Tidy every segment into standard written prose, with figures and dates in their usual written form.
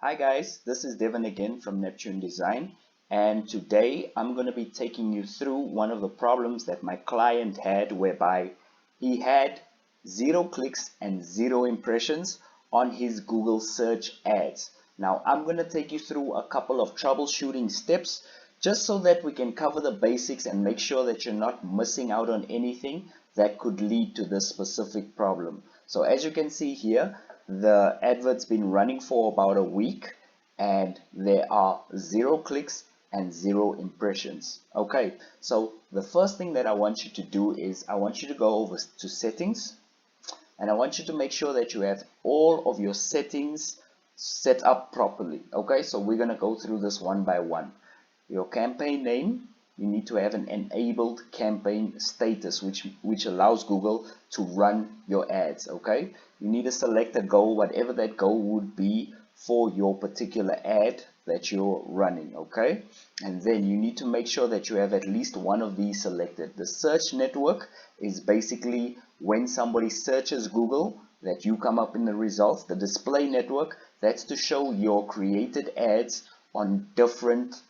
Hi guys, this is Devon again from Neptune Design, and today I'm going to be taking you through one of the problems that my client had, whereby he had 0 clicks and 0 impressions on his Google search ads. Now I'm going to take you through a couple of troubleshooting steps just so that we can cover the basics and make sure that you're not missing out on anything that could lead to this specific problem. So as you can see here, the advert's been running for about a week and there are 0 clicks and 0 impressions. Okay, so the first thing that I want you to do is I want you to go over to settings, and I want you to make sure that you have all of your settings set up properly. Okay, so we're going to go through this one by one. Your campaign name, you need to have an enabled campaign status, which allows Google to run your ads. Okay, you need to select a goal, whatever that goal would be for your particular ad that you're running. Okay, and then you need to make sure that you have at least one of these selected. The search network is basically when somebody searches Google that you come up in the results. The display network, that's to show your created ads on different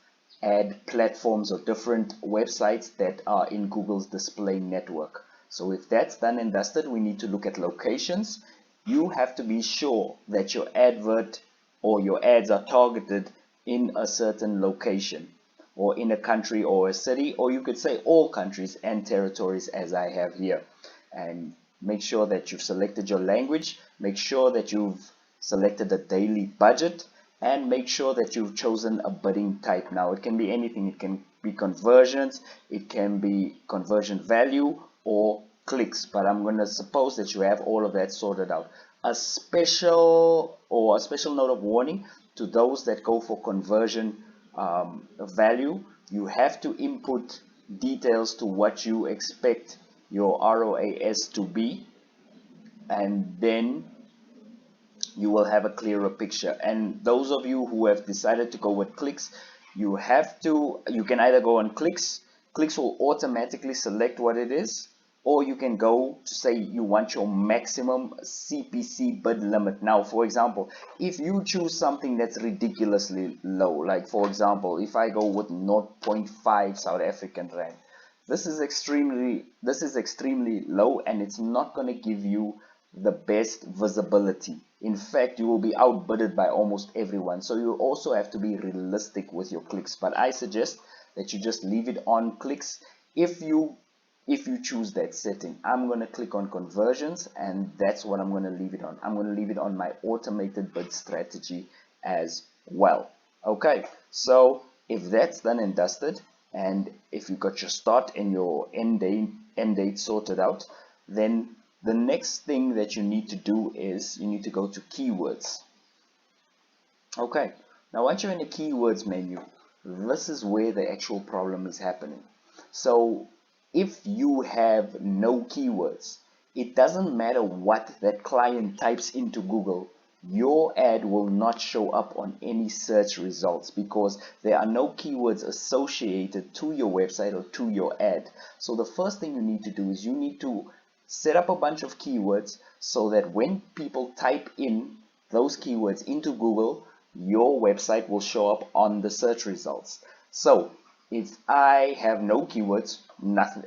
ad platforms or different websites that are in Google's display network. So if that's done and dusted, we need to look at locations. You have to be sure that your advert or your ads are targeted in a certain location or in a country or a city, or you could say all countries and territories as I have here. And make sure that you've selected your language, make sure that you've selected a daily budget, and make sure that you've chosen a bidding type. Now it can be anything. It can be conversions, it can be conversion value, or clicks, but I'm going to suppose that you have all of that sorted out. A special note of warning to those that go for conversion value: you have to input details to what you expect your ROAS to be, and then you will have a clearer picture. And those of you who have decided to go with clicks, you can either go on clicks. Clicks will automatically select what it is, or you can go to say you want your maximum CPC bid limit. Now, for example, if you choose something that's ridiculously low, like for example, if I go with 0.5 South African rand, this is extremely low, and it's not going to give you the best visibility. In fact, you will be outbidded by almost everyone. So you also have to be realistic with your clicks. But I suggest that you just leave it on clicks if you choose that setting. I'm going to click on conversions, and that's what I'm going to leave it on. I'm going to leave it on my automated bid strategy as well. Okay, so if that's done and dusted, and if you got your start and your end date sorted out, then the next thing that you need to do is you need to go to keywords. Okay, now once you're in the keywords menu, this is where the actual problem is happening. So if you have no keywords, it doesn't matter what that client types into Google, your ad will not show up on any search results because there are no keywords associated to your website or to your ad. So the first thing you need to do is you need to set up a bunch of keywords so that when people type in those keywords into Google, your website will show up on the search results. So if I have no keywords,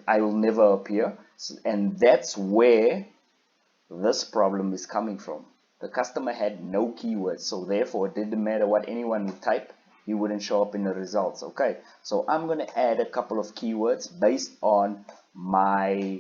I will never appear, and that's where this problem is coming from. The customer had no keywords, so therefore it didn't matter what anyone would type, he wouldn't show up in the results. Okay, so I'm going to add a couple of keywords based on my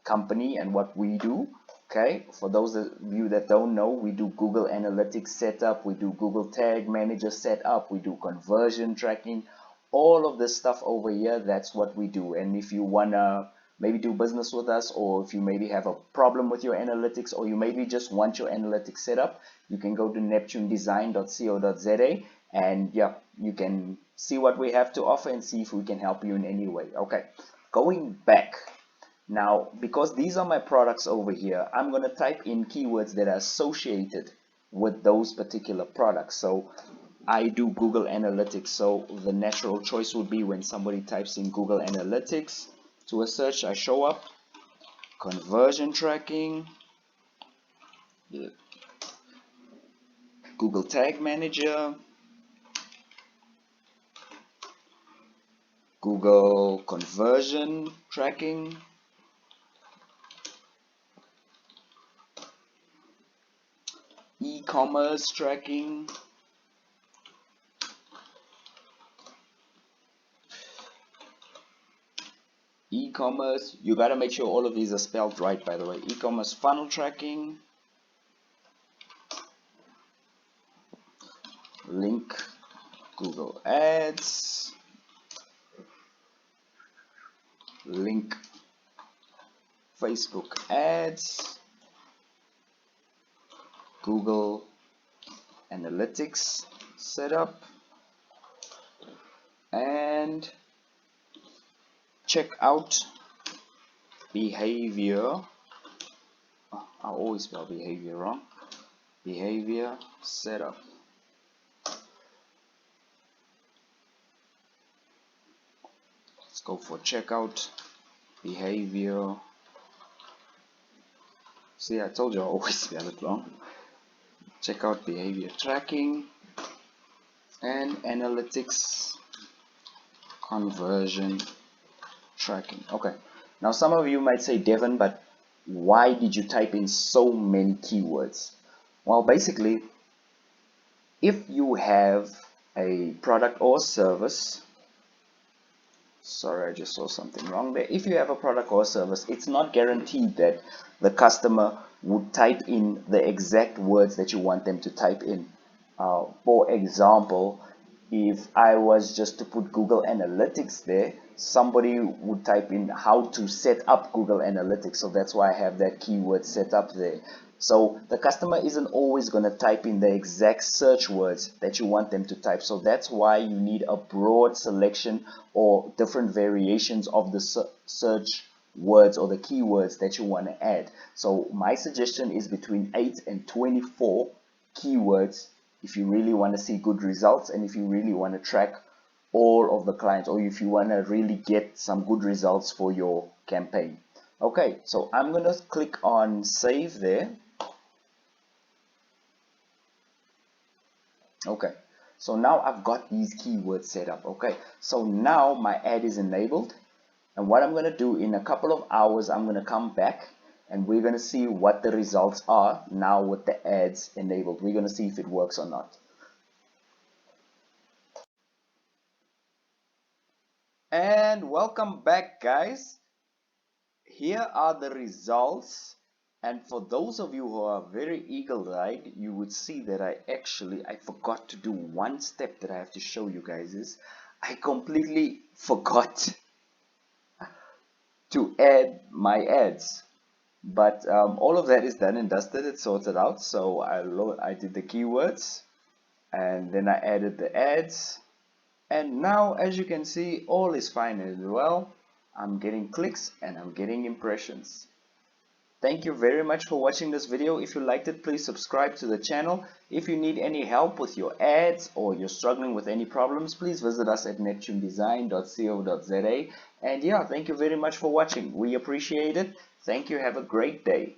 company and what we do. Okay, for those of you that don't know, we do Google Analytics setup, we do Google Tag Manager setup, we do conversion tracking, all of this stuff over here. That's what we do. And if you wanna maybe do business with us, or if you maybe have a problem with your analytics, or you maybe just want your analytics set up, you can go to neptunedesign.co.za, and yeah, you can see what we have to offer and see if we can help you in any way. Okay, going back. Now, because these are my products over here, I'm going to type in keywords that are associated with those particular products. So I do Google Analytics. So the natural choice would be when somebody types in Google Analytics to a search, I show up. Conversion tracking. Google Tag Manager, Google Conversion Tracking, e-commerce tracking, e-commerce, you gotta make sure all of these are spelled right, by the way. E-commerce funnel tracking, link Google Ads, link Facebook Ads, Google Analytics setup, and check out behavior. I always spell behavior wrong. Behavior setup. Let's go for checkout behavior. See, I told you I always spell it wrong. Checkout behavior tracking and analytics conversion tracking. Okay, now some of you might say, Devon, but why did you type in so many keywords? Well, basically, if you have a product or service, sorry, I just saw something wrong there. If you have a product or service, it's not guaranteed that the customer would type in the exact words that you want them to type in. For example, if I was just to put Google Analytics there, somebody would type in how to set up Google Analytics. So that's why I have that keyword set up there. So the customer isn't always going to type in the exact search words that you want them to type. So that's why you need a broad selection or different variations of the search words or the keywords that you want to add. So my suggestion is between 8 and 24 keywords if you really want to see good results and if you really want to track all of the clients, or if you want to really get some good results for your campaign. Okay, so I'm going to click on save there. Okay, so now I've got these keywords set up. Okay, so now my ad is enabled, and what I'm going to do in a couple of hours, I'm going to come back and we're going to see what the results are now with the ads enabled. We're going to see if it works or not. And welcome back, guys. Here are the results, and for those of you who are very eagle-eyed, you would see that I forgot to do one step that I have to show you guys. Is I completely forgot to add my ads, but all of that is done and dusted. It's sorted out. So I did the keywords and then I added the ads, and now as you can see, all is fine as well. I'm getting clicks and I'm getting impressions. Thank you very much for watching this video. If you liked it, please subscribe to the channel. If you need any help with your ads or you're struggling with any problems, please visit us at neptunedesign.co.za. And yeah, thank you very much for watching. We appreciate it. Thank you. Have a great day.